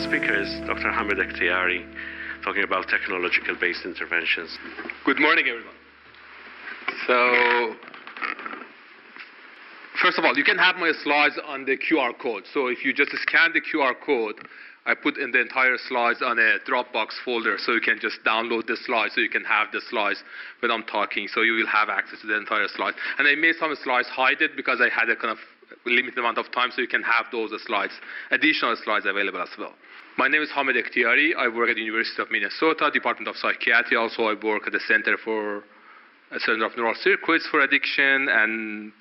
speaker is Dr. Ekhtiari, talking about technological-based interventions. Good morning, everyone. So, first of all, you can have my slides on the QR code. So if you just scan the QR code, I put in the entire slides on a Dropbox folder, so you can just download the slides, so you can have the slides when I'm talking, so you will have access to the entire slides. And I made some slides hide it because I had a kind of limited amount of time, so you can have those slides, additional slides available as well. My name is Ekhtiari. I work at the University of Minnesota, Department of Psychiatry. Also, I work at the Center of Neural Circuits for Addiction. And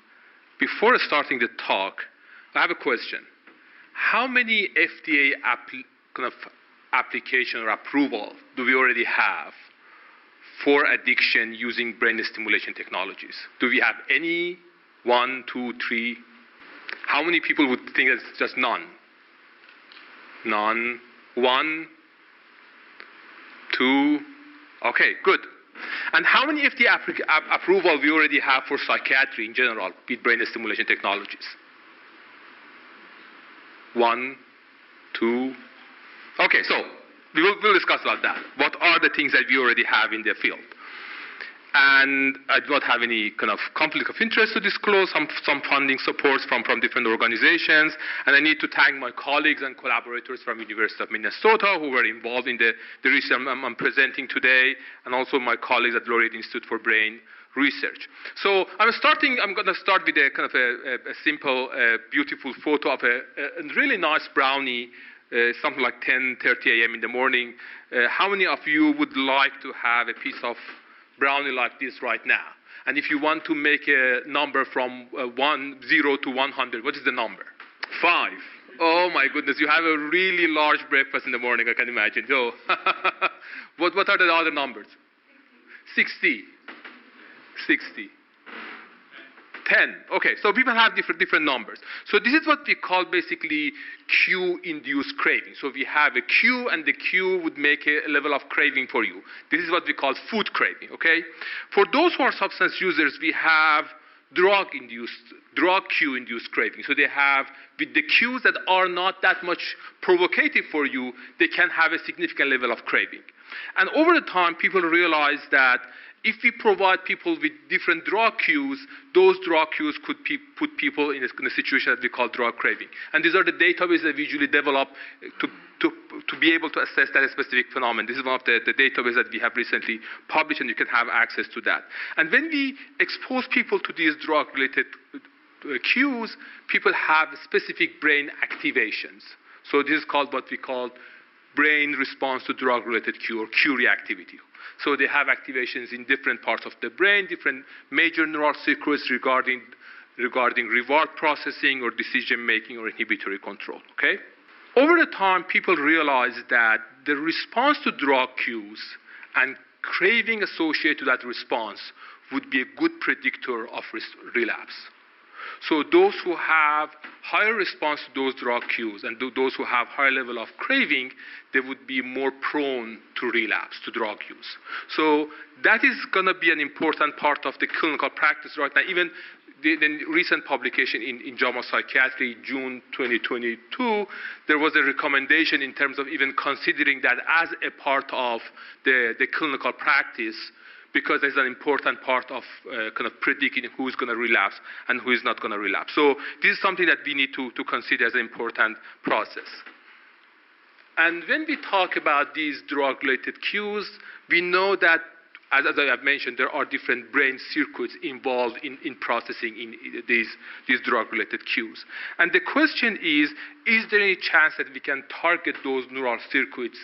before starting the talk, I have a question. How many FDA application or approval do we already have for addiction using brain stimulation technologies? Do we have any? 1, 2, 3? How many people would think it's just none? None. 1, 2. Okay, good. And how many FDA approval we already have for psychiatry in general with brain stimulation technologies? 1, 2. Okay, so we'll discuss about that. What are the things that we already have in the field? And I do not have any kind of conflict of interest to disclose, some funding supports from different organizations. And I need to thank my colleagues and collaborators from University of Minnesota who were involved in the research I'm presenting today, and also my colleagues at Laureate Institute for Brain Research. So I'm going to start with a kind of a simple, beautiful photo of a really nice brownie, something like 10:30 a.m. in the morning. How many of you would like to have a piece of brownie like this right now? And if you want to make a number from 0 to 100, what is the number? 5. Oh my goodness, you have a really large breakfast in the morning, I can imagine. So, what are the other numbers? 60. 60. 10. Okay, so people have different numbers. So this is what we call basically cue-induced craving. So we have a cue, and the cue would make a level of craving for you. This is what we call food craving, okay? For those who are substance users, we have drug cue-induced craving. So they have, with the cues that are not that much provocative for you, they can have a significant level of craving. And over the time, people realize that if we provide people with different drug cues, those drug cues could put people in a situation that we call drug craving. And these are the databases that we usually develop to be able to assess that specific phenomenon. This is one of the databases that we have recently published, and you can have access to that. And when we expose people to these drug-related cues, people have specific brain activations. So this is called what we call brain response to drug-related cue, or cue reactivity. So they have activations in different parts of the brain, different major neural circuits regarding reward processing or decision-making or inhibitory control, okay? Over the time, people realize that the response to drug cues and craving associated to that response would be a good predictor of relapse. So those who have higher response to those drug cues and those who have higher level of craving, they would be more prone to relapse to drug use. So that is going to be an important part of the clinical practice right now. Even the recent publication in JAMA Psychiatry, June 2022, there was a recommendation in terms of even considering that as a part of the clinical practice, because it's an important part of kind of predicting who's going to relapse and who is not going to relapse. So this is something that we need to consider as an important process. And when we talk about these drug-related cues, we know that, as I have mentioned, there are different brain circuits involved in processing in these drug-related cues. And the question is there any chance that we can target those neural circuits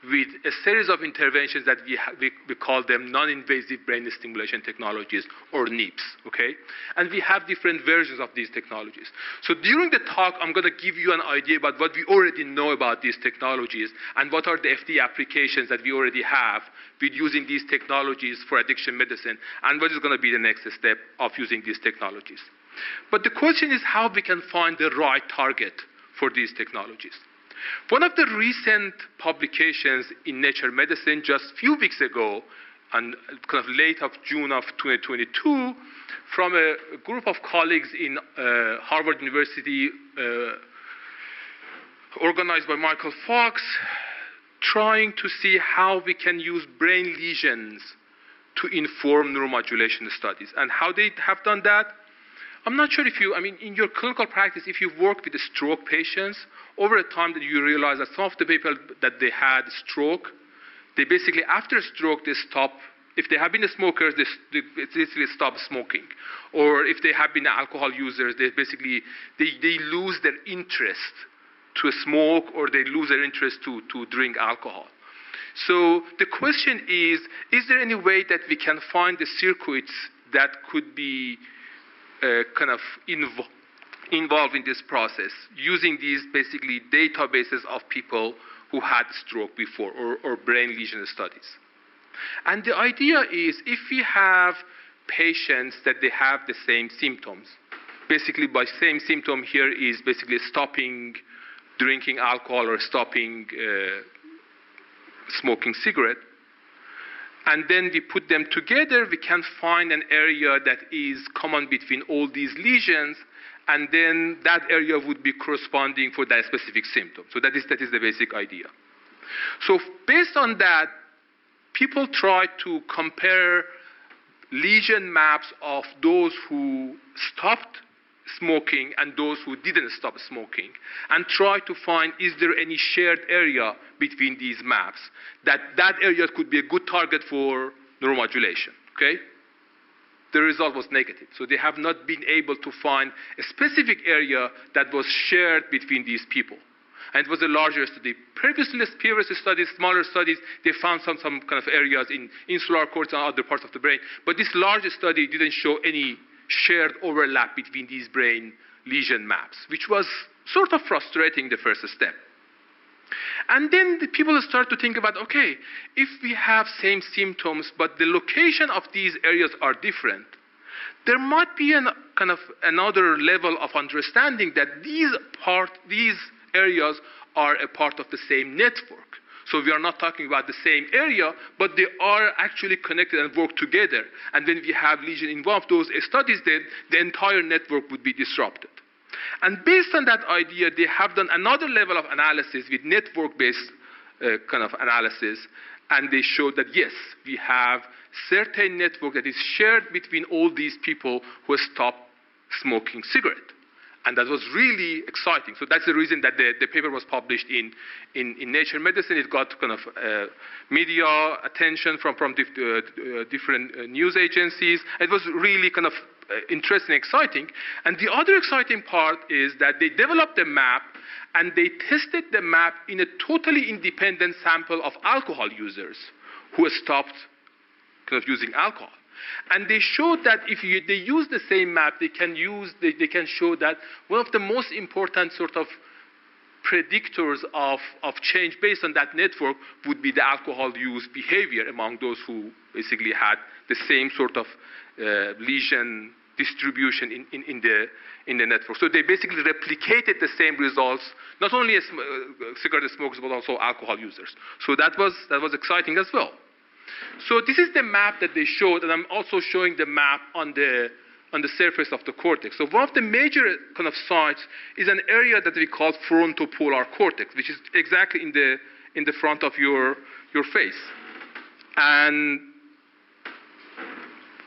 with a series of interventions that we call them non-invasive brain stimulation technologies, or NIPS, okay? And we have different versions of these technologies. So during the talk, I'm going to give you an idea about what we already know about these technologies and what are the FDA applications that we already have with using these technologies for addiction medicine, and what is going to be the next step of using these technologies. But the question is how we can find the right target for these technologies. One of the recent publications in Nature Medicine just a few weeks ago, and kind of late of June of 2022, from a group of colleagues in Harvard University organized by Michael Fox, trying to see how we can use brain lesions to inform neuromodulation studies. And how they have done that, I'm not sure if you, in your clinical practice, if you've worked with the stroke patients, over a time that you realize that some of the people that they had stroke, they basically, after stroke, they stop. If they have been smokers, they basically stop smoking. Or if they have been alcohol users, they basically, they lose their interest to smoke, or they lose their interest to drink alcohol. So the question is there any way that we can find the circuits that could be involved in this process, using these basically databases of people who had stroke before, or brain lesion studies? And the idea is, if we have patients that they have the same symptoms, basically by same symptom here is basically stopping drinking alcohol or stopping smoking cigarette, and then we put them together, we can find an area that is common between all these lesions, and then that area would be corresponding for that specific symptom. So that is the basic idea. So based on that, people try to compare lesion maps of those who stopped smoking and those who didn't stop smoking, and try to find, is there any shared area between these maps, that area could be a good target for neuromodulation, okay? The result was negative. So they have not been able to find a specific area that was shared between these people. And it was a larger study. Previous studies, smaller studies, they found some kind of areas in insular cortex and other parts of the brain. But this larger study didn't show any shared overlap between these brain lesion maps, which was sort of frustrating the first step. And then the people start to think about, okay, if we have same symptoms, but the location of these areas are different, there might be another level of understanding that these areas are a part of the same network. So we are not talking about the same area, but they are actually connected and work together. And when we have lesion involved, those studies, then the entire network would be disrupted. And based on that idea, they have done another level of analysis with network-based analysis, and they showed that yes, we have certain network that is shared between all these people who stopped smoking cigarette. And that was really exciting. So that's the reason that the paper was published in Nature Medicine. It got media attention from different news agencies. It was really interesting, exciting. And the other exciting part is that they developed a map, and they tested the map in a totally independent sample of alcohol users who stopped using alcohol. And they showed that if they use the same map, they can show that one of the most important sort of predictors of change based on that network would be the alcohol use behavior among those who basically had the same sort of lesion distribution in the network. So they basically replicated the same results, not only as cigarette smokers, but also alcohol users. So that was exciting as well. So this is the map that they showed, and I'm also showing the map on the surface of the cortex. So one of the major sites is an area that we call frontal polar cortex, which is exactly in the front of your face. And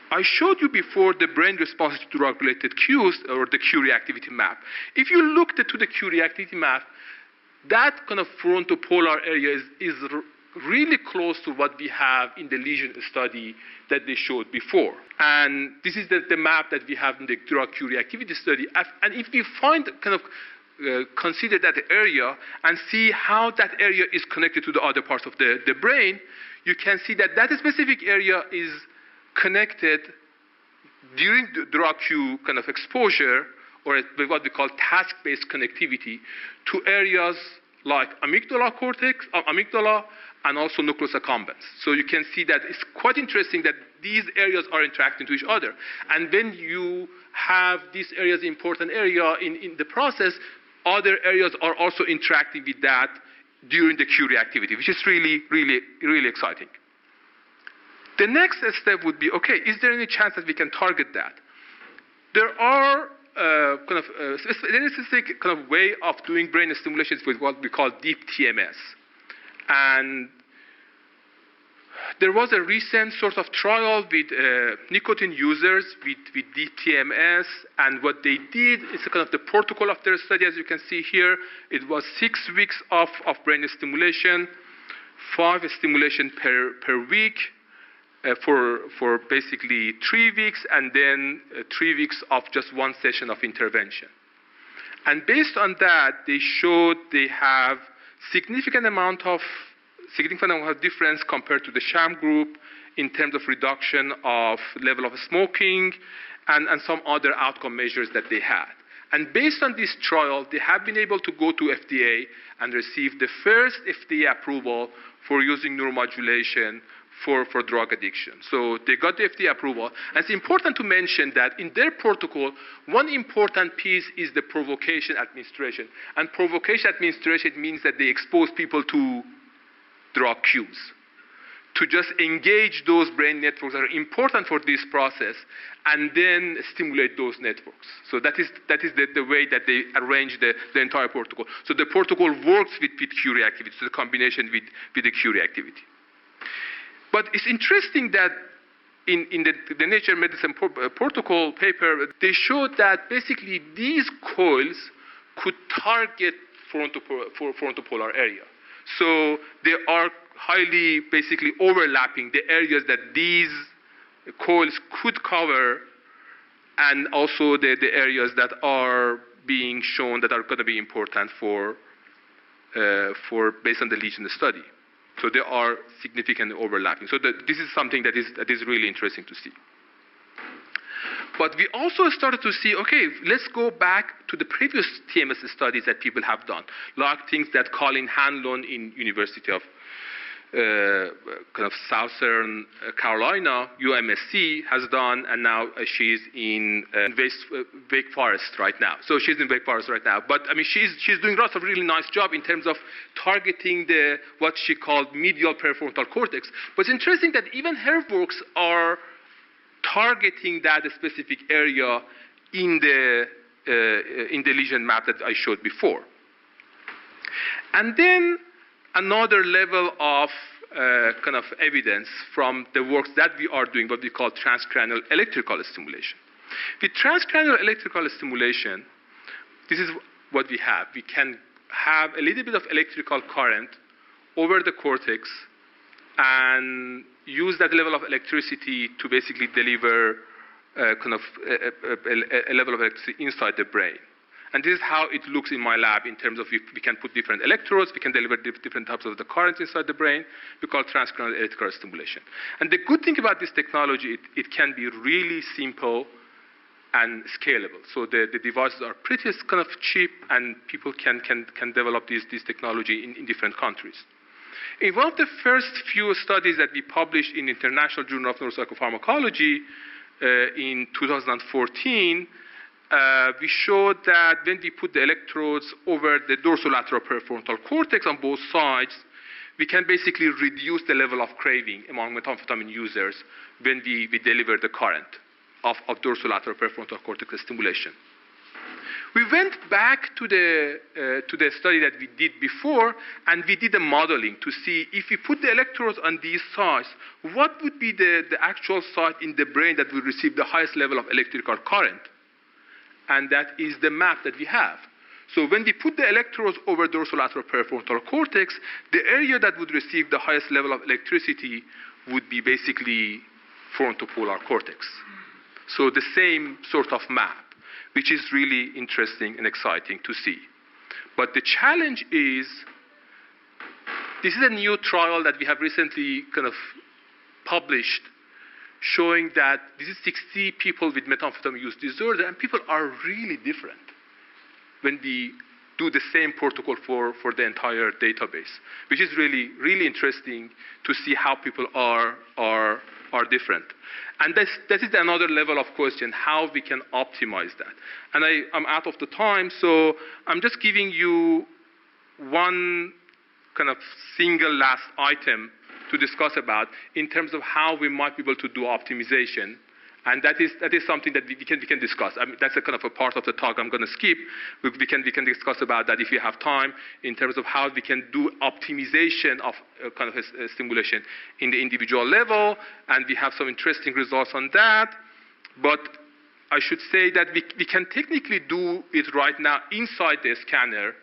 I showed you before the brain response to drug-related cues, or the cue reactivity map. If you looked to the cue reactivity map, that frontal polar area is really close to what we have in the lesion study that they showed before. And this is the map that we have in the drug cue reactivity study. And if we consider that area and see how that area is connected to the other parts of the brain, you can see that specific area is connected during the drug cue exposure, or what we call task-based connectivity, to areas like amygdala cortex, and also nucleus accumbens. So you can see that it's quite interesting that these areas are interacting to each other. And when you have these areas, important area in the process, other areas are also interacting with that during the cue reactivity, which is really, really, really exciting. The next step would be, okay, is there any chance that we can target that? There are very specific kind of way of doing brain stimulation with what we call deep TMS. And there was a recent sort of trial with nicotine users with deep TMS, and what they did is kind of the protocol of their study, as you can see here. It was 6 weeks of brain stimulation, 5 stimulation per week for basically 3 weeks, and then 3 weeks of just one session of intervention. And based on that, they showed they have significant amount of difference compared to the sham group in terms of reduction of level of smoking and some other outcome measures that they had. And based on this trial, they have been able to go to FDA and receive the first FDA approval for using neuromodulation for drug addiction. So they got the FDA approval. And it's important to mention that in their protocol, one important piece is the provocation administration. And provocation administration means that they expose people to drug cues, to just engage those brain networks that are important for this process, and then stimulate those networks. So that is the way that they arrange the entire protocol. So the protocol works with cue reactivity, so the combination with the cue reactivity. But it's interesting that in the Nature Medicine protocol paper, they showed that basically these coils could target frontopolar area. So they are highly basically overlapping the areas that these coils could cover, and also the areas that are being shown that are going to be important for based on the lesion study. So they are significantly overlapping. So this is something that is really interesting to see. But we also started to see, okay, let's go back to the previous TMS studies that people have done, like things that Colin Hanlon in University of kind of Southern Carolina, UMSC, has done, and now she's in Wake Forest right now. So she's in Wake Forest right now. But I mean, she's doing lots of really nice job in terms of targeting what she called medial prefrontal cortex. But it's interesting that even her works are targeting that specific area in the lesion map that I showed before. And then another level of kind of evidence from the works that we are doing, what we call transcranial electrical stimulation. With transcranial electrical stimulation, this is what we have. We can have a little bit of electrical current over the cortex and use that level of electricity to basically deliver kind of a level of electricity inside the brain. And this is how it looks in my lab in terms of we can put different electrodes, we can deliver different types of the currents inside the brain. We call transcranial electrical stimulation. And the good thing about this technology, it can be really simple and scalable. So the devices are pretty kind of cheap, and people can develop this technology in different countries. In one of the first few studies that we published in International Journal of Neuropsychopharmacology in 2014, we showed that when we put the electrodes over the dorsolateral prefrontal cortex on both sides, we can basically reduce the level of craving among methamphetamine users when we deliver the current of dorsolateral prefrontal cortex stimulation. We went back to the study that we did before, and we did a modeling to see if we put the electrodes on these sides, what would be the actual site in the brain that would receive the highest level of electrical current. And that is the map that we have. So when we put the electrodes over dorsolateral prefrontal cortex, the area that would receive the highest level of electricity would be basically frontopolar cortex. So the same sort of map, which is really interesting and exciting to see. But the challenge is, this is a new trial that we have recently kind of published, showing that this is 60 people with methamphetamine use disorder, and people are really different when we do the same protocol for the entire database, which is really, really interesting to see how people are different. And that is another level of question, how we can optimize that. And I'm out of the time, so I'm just giving you one kind of single last item to discuss about in terms of how we might be able to do optimization And that is something that we can discuss. I mean, that's a kind of a part of the talk I'm going to skip. We can discuss about that if we have time, in terms of how we can do optimization of kind of a stimulation in the individual level, and we have some interesting results on that. But I should say that we can technically do it right now inside the scanner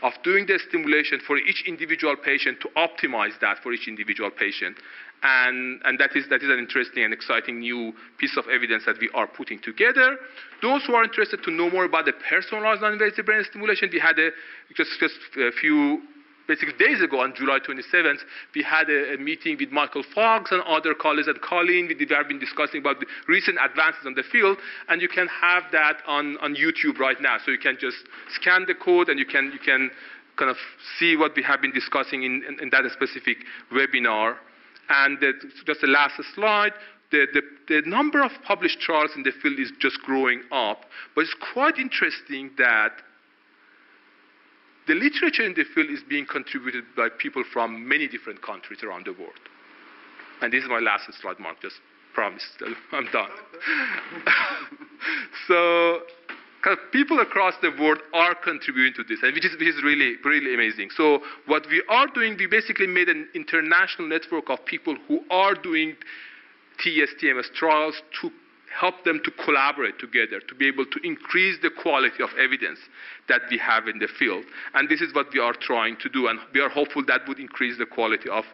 of doing the stimulation for each individual patient to optimize that for each individual patient. And that is an interesting and exciting new piece of evidence that we are putting together. Those who are interested to know more about the personalized non-invasive brain stimulation, we had just a few basically days ago on July 27th, we had a meeting with Michael Fox and other colleagues at Colin. We have been discussing about the recent advances in the field, and you can have that on YouTube right now. So you can just scan the code and you can kind of see what we have been discussing in that specific webinar. And just the last slide, the number of published trials in the field is just growing up. But it's quite interesting that the literature in the field is being contributed by people from many different countries around the world. And this is my last slide, Mark, just promise. I'm done. So kind of people across the world are contributing to this, and which is really, really amazing. So what we are doing, we basically made an international network of people who are doing TES-TMS trials to help them to collaborate together, to be able to increase the quality of evidence that we have in the field. And this is what we are trying to do, and we are hopeful that would increase the quality of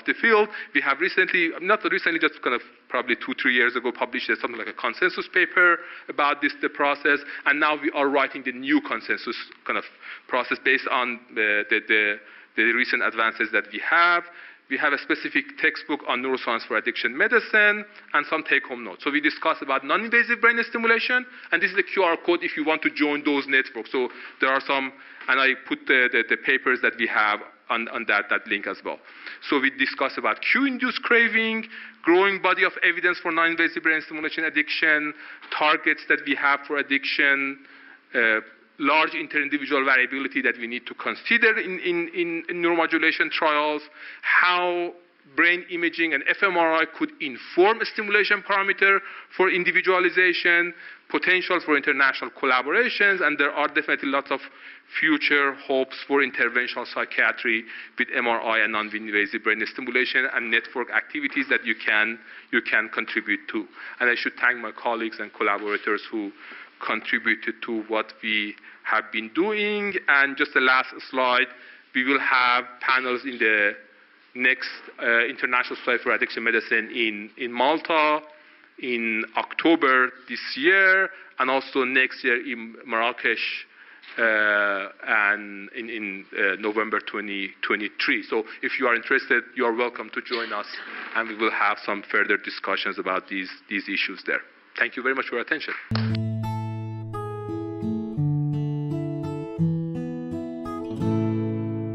the field. We have recently, not recently, just kind of probably 2-3 years ago, published something like a consensus paper about the process, and now we are writing the new consensus kind of process based on the recent advances that we have. We have a specific textbook on neuroscience for addiction medicine and some take-home notes. So we discuss about non-invasive brain stimulation, and this is the QR code if you want to join those networks. So there are some, and I put the papers that we have on that link as well. So we discuss about cue-induced craving, growing body of evidence for non-invasive brain stimulation addiction, targets that we have for addiction, large inter-individual variability that we need to consider in neuromodulation trials, how brain imaging and fMRI could inform a stimulation parameter for individualization, potential for international collaborations, and there are definitely lots of future hopes for interventional psychiatry with MRI and non-invasive brain stimulation and network activities that you can contribute to. And I should thank my colleagues and collaborators who contributed to what we have been doing. And just the last slide, we will have panels in the next International Society for Addiction Medicine in Malta in October this year, and also next year in Marrakesh and in November 2023. So if you are interested, you are welcome to join us, and we will have some further discussions about these issues there. Thank you very much for your attention.